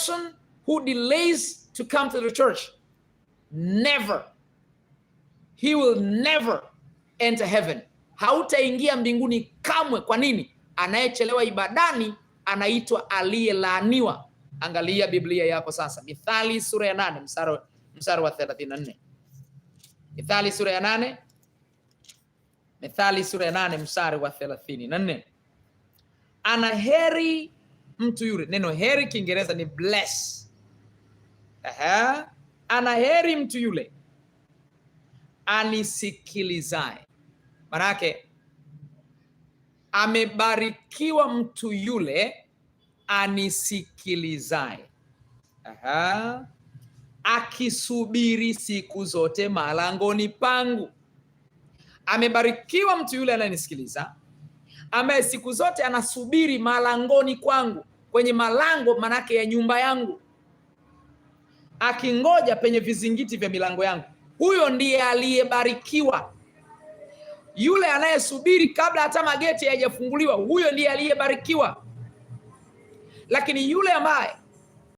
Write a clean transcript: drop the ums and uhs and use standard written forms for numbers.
person who delays to come to the church, never, he will never enter heaven. Hautaingia mbinguni kamwe. Kwa nini? Anayechelewa ibadani anaitwa aliyelaaniwa. Angalia Biblia yako sasa. Mithali sura ya 8 mstari wa 34. Mithali sura ya 8. Mithali sura ya 8 mstari wa 34. Ana heri mtu yule. Neno heri Kiingereza ni bless. Ana heri mtu yule anisikilizaye. Manake amebarikiwa mtu yule anisikilizaye, akisubiri siku zote malangoni pangu. Amebarikiwa mtu yule ananisikiliza, ambaye siku zote anasubiri malangoni kwangu. Kwenye malango manake ya nyumba yangu, akingoja penye vizingiti vya milango yangu. Huyo ndiye aliyebarikiwa. Yule anayesubiri kabla hata mageti hayajafunguliwa, huyo ndiye aliyebarikiwa. Lakini yule ambaye